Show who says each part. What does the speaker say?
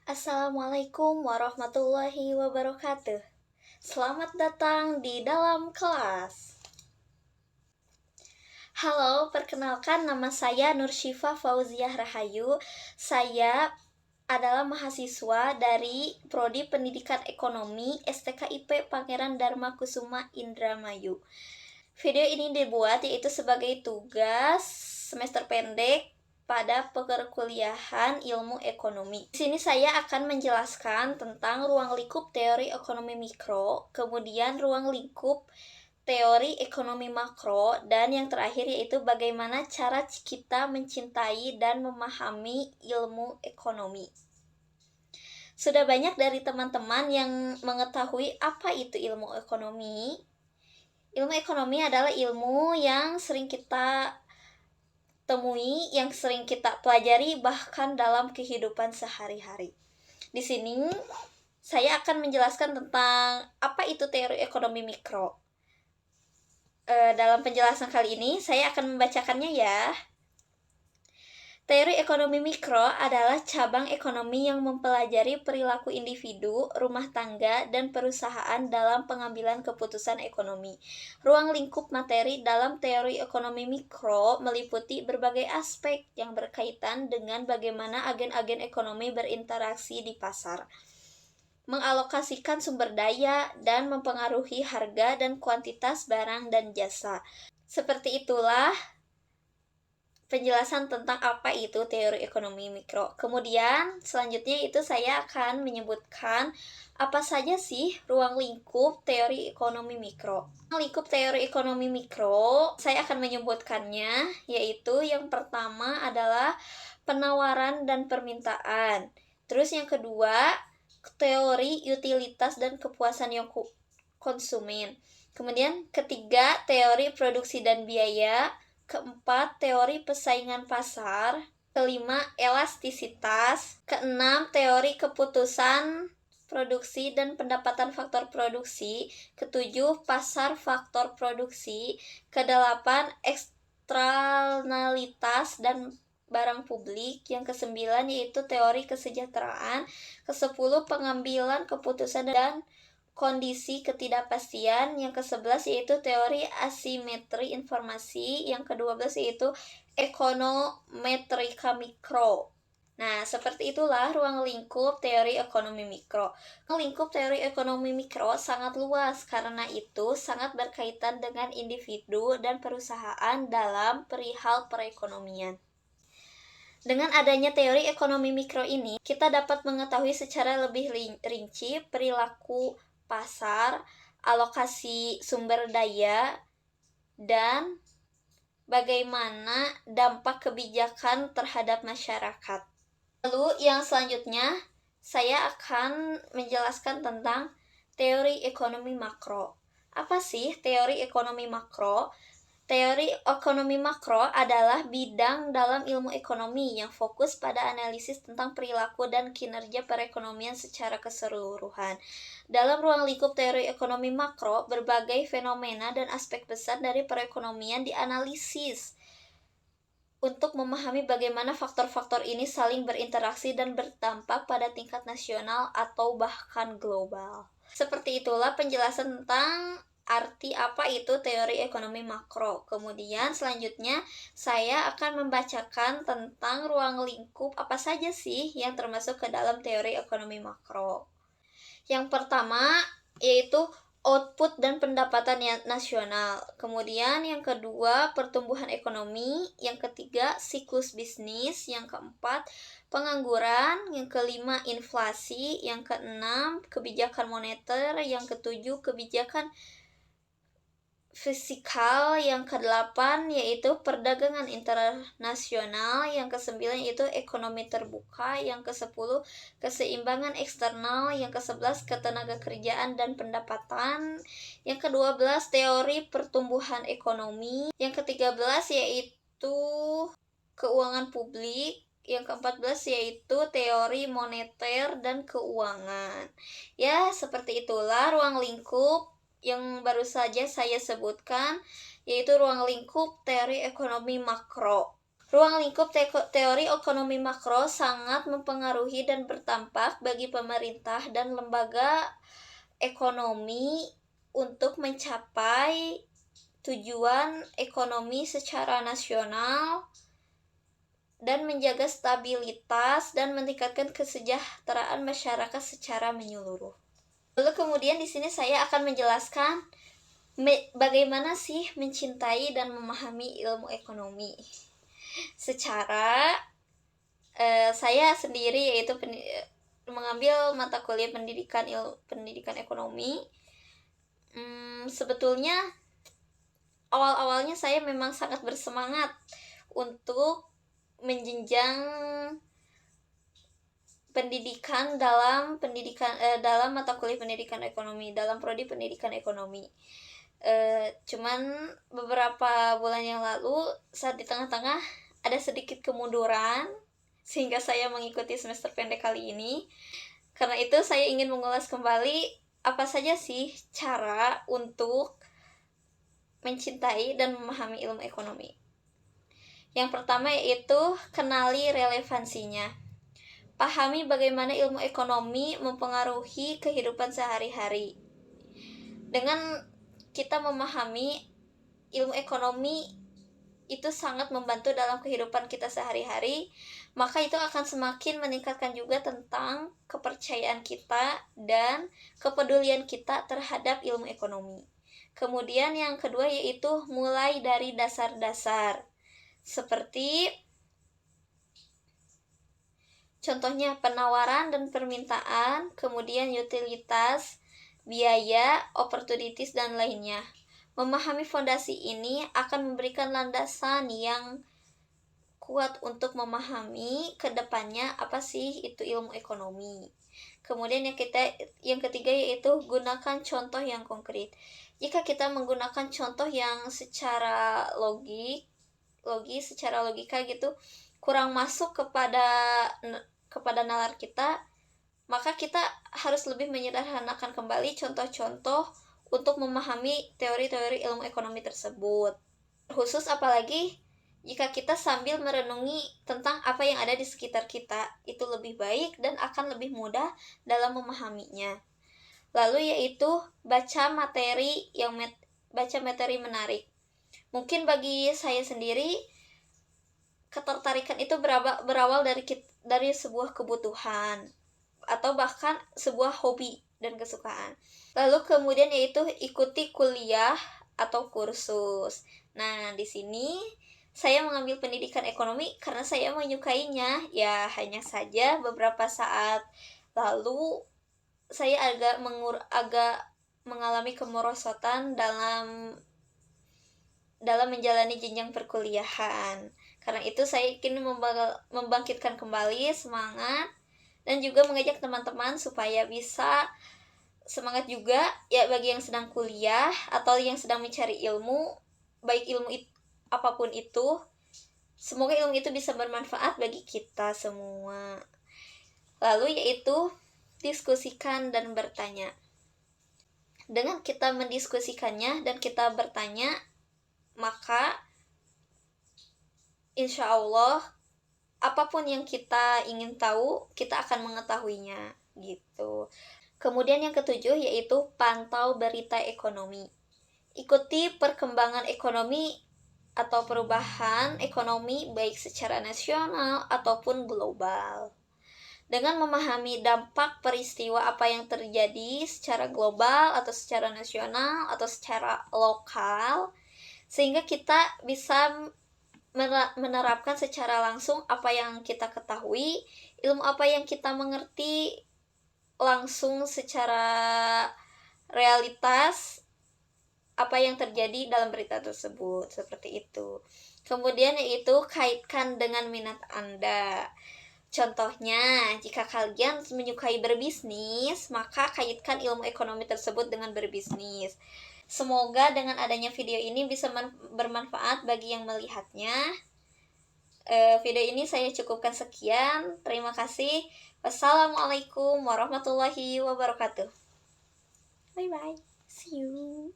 Speaker 1: Assalamualaikum warahmatullahi wabarakatuh. Selamat datang di dalam kelas. Halo, perkenalkan nama saya Nursyifa Fauziah Rahayu. Saya adalah mahasiswa dari Prodi Pendidikan Ekonomi STKIP Pangeran Dharma Kusuma Indramayu. Video ini dibuat yaitu sebagai tugas semester pendek pada perkuliahan ilmu ekonomi. Di sini saya akan menjelaskan tentang ruang lingkup teori ekonomi mikro, kemudian ruang lingkup teori ekonomi makro, dan yang terakhir yaitu bagaimana cara kita mencintai dan memahami ilmu ekonomi. Sudah banyak dari teman-teman yang mengetahui apa itu ilmu ekonomi. Ilmu ekonomi adalah ilmu yang sering kita temui, yang sering kita pelajari bahkan dalam kehidupan sehari-hari. Di sini saya akan menjelaskan tentang apa itu teori ekonomi mikro. Dalam penjelasan kali ini saya akan membacakannya ya. Teori ekonomi mikro adalah cabang ekonomi yang mempelajari perilaku individu, rumah tangga, dan perusahaan dalam pengambilan keputusan ekonomi. Ruang lingkup materi dalam teori ekonomi mikro meliputi berbagai aspek yang berkaitan dengan bagaimana agen-agen ekonomi berinteraksi di pasar, mengalokasikan sumber daya, dan mempengaruhi harga dan kuantitas barang dan jasa. Seperti itulah penjelasan tentang apa itu teori ekonomi mikro. Kemudian selanjutnya itu saya akan menyebutkan apa saja sih ruang lingkup teori ekonomi mikro. Ruang lingkup teori ekonomi mikro saya akan menyebutkannya, yaitu yang pertama adalah penawaran dan permintaan. Terus yang kedua, teori utilitas dan kepuasan yang konsumen. Kemudian ketiga, teori produksi dan biaya. Keempat, teori persaingan pasar. Kelima, elastisitas. Keenam, teori keputusan produksi dan pendapatan faktor produksi. Ketujuh, pasar faktor produksi. Kedelapan, eksternalitas dan barang publik. Yang kesembilan yaitu teori kesejahteraan. Kesepuluh, pengambilan keputusan dan kondisi ketidakpastian. Yang ke-11 yaitu teori asimetri informasi. Yang ke-12 yaitu ekonometrika mikro. Nah, seperti itulah ruang lingkup teori ekonomi mikro. Ruang lingkup teori ekonomi mikro sangat luas, karena itu sangat berkaitan dengan individu dan perusahaan dalam perihal perekonomian. Dengan adanya teori ekonomi mikro ini, kita dapat mengetahui secara lebih rinci perilaku pasar, alokasi sumber daya, dan bagaimana dampak kebijakan terhadap masyarakat. Lalu yang selanjutnya, saya akan menjelaskan tentang teori ekonomi makro. Apa sih teori ekonomi makro? Teori ekonomi makro adalah bidang dalam ilmu ekonomi yang fokus pada analisis tentang perilaku dan kinerja perekonomian secara keseluruhan. Dalam ruang lingkup teori ekonomi makro, berbagai fenomena dan aspek besar dari perekonomian dianalisis untuk memahami bagaimana faktor-faktor ini saling berinteraksi dan berdampak pada tingkat nasional atau bahkan global. Seperti itulah penjelasan tentang arti apa itu teori ekonomi makro. Kemudian selanjutnya saya akan membacakan tentang ruang lingkup apa saja sih yang termasuk ke dalam teori ekonomi makro. Yang pertama yaitu output dan pendapatan nasional. Kemudian yang kedua, pertumbuhan ekonomi. Yang ketiga, siklus bisnis. Yang keempat, pengangguran. Yang kelima, inflasi. Yang keenam, kebijakan moneter. Yang ketujuh, kebijakan fiskal. Yang kedelapan yaitu perdagangan internasional. Yang kesembilan yaitu ekonomi terbuka. Yang kesepuluh keseimbangan eksternal. Yang kesebelas ketenaga kerjaan dan pendapatan. Yang kedua belas teori pertumbuhan ekonomi. Yang ketiga belas yaitu keuangan publik. Yang ke-14 yaitu teori moneter dan keuangan. Ya, seperti itulah ruang lingkup yang baru saja saya sebutkan, yaitu ruang lingkup teori ekonomi makro. Ruang lingkup teori ekonomi makro sangat mempengaruhi dan berdampak bagi pemerintah dan lembaga ekonomi untuk mencapai tujuan ekonomi secara nasional dan menjaga stabilitas dan meningkatkan kesejahteraan masyarakat secara menyeluruh. Lalu kemudian di sini saya akan menjelaskan bagaimana sih mencintai dan memahami ilmu ekonomi. Secara saya sendiri yaitu mengambil mata kuliah pendidikan ekonomi. Sebetulnya awal-awalnya saya memang sangat bersemangat untuk menjenjang pendidikan dalam mata kuliah pendidikan ekonomi, dalam prodi pendidikan ekonomi. Cuman beberapa bulan yang lalu saat di tengah-tengah ada sedikit kemunduran sehingga saya mengikuti semester pendek kali ini. Karena itu saya ingin mengulas kembali apa saja sih cara untuk mencintai dan memahami ilmu ekonomi. Yang pertama yaitu kenali relevansinya. Pahami bagaimana ilmu ekonomi mempengaruhi kehidupan sehari-hari. Dengan kita memahami ilmu ekonomi itu sangat membantu dalam kehidupan kita sehari-hari, maka itu akan semakin meningkatkan juga tentang kepercayaan kita dan kepedulian kita terhadap ilmu ekonomi. Kemudian yang kedua yaitu mulai dari dasar-dasar, seperti contohnya penawaran dan permintaan, kemudian utilitas, biaya, opportunities, dan lainnya. Memahami fondasi ini akan memberikan landasan yang kuat untuk memahami kedepannya apa sih itu ilmu ekonomi. Kemudian yang ketiga yaitu gunakan contoh yang konkret. Jika kita menggunakan contoh yang secara secara logika gitu kurang masuk kepada nalar kita, maka kita harus lebih menyederhanakan kembali contoh-contoh untuk memahami teori-teori ilmu ekonomi tersebut. Khusus apalagi jika kita sambil merenungi tentang apa yang ada di sekitar kita, itu lebih baik dan akan lebih mudah dalam memahaminya. Lalu yaitu baca materi menarik. Mungkin bagi saya sendiri ketertarikan itu berawal dari sebuah kebutuhan atau bahkan sebuah hobi dan kesukaan. Lalu kemudian yaitu ikuti kuliah atau kursus. Nah, di sini saya mengambil pendidikan ekonomi karena saya menyukainya. Ya, hanya saja beberapa saat lalu saya agak mengalami kemerosotan dalam menjalani jenjang perkuliahan. Karena itu saya ingin membangkitkan kembali semangat dan juga mengajak teman-teman supaya bisa semangat juga ya bagi yang sedang kuliah atau yang sedang mencari ilmu, baik ilmu apapun itu. Semoga ilmu itu bisa bermanfaat bagi kita semua. Lalu yaitu diskusikan dan bertanya. Dengan kita mendiskusikannya dan kita bertanya, maka insya Allah apapun yang kita ingin tahu, kita akan mengetahuinya gitu. Kemudian yang ketujuh yaitu pantau berita ekonomi. Ikuti perkembangan ekonomi atau perubahan ekonomi baik secara nasional ataupun global. Dengan memahami dampak peristiwa apa yang terjadi secara global atau secara nasional atau secara lokal, sehingga kita bisa menerapkan secara langsung apa yang kita ketahui, ilmu apa yang kita mengerti langsung secara realitas apa yang terjadi dalam berita tersebut, seperti itu. Kemudian yaitu kaitkan dengan minat Anda. Contohnya, jika kalian menyukai berbisnis, maka kaitkan ilmu ekonomi tersebut dengan berbisnis. Semoga dengan adanya video ini bisa bermanfaat bagi yang melihatnya. Video ini saya cukupkan sekian. Terima kasih. Wassalamualaikum warahmatullahi wabarakatuh. Bye bye. See you.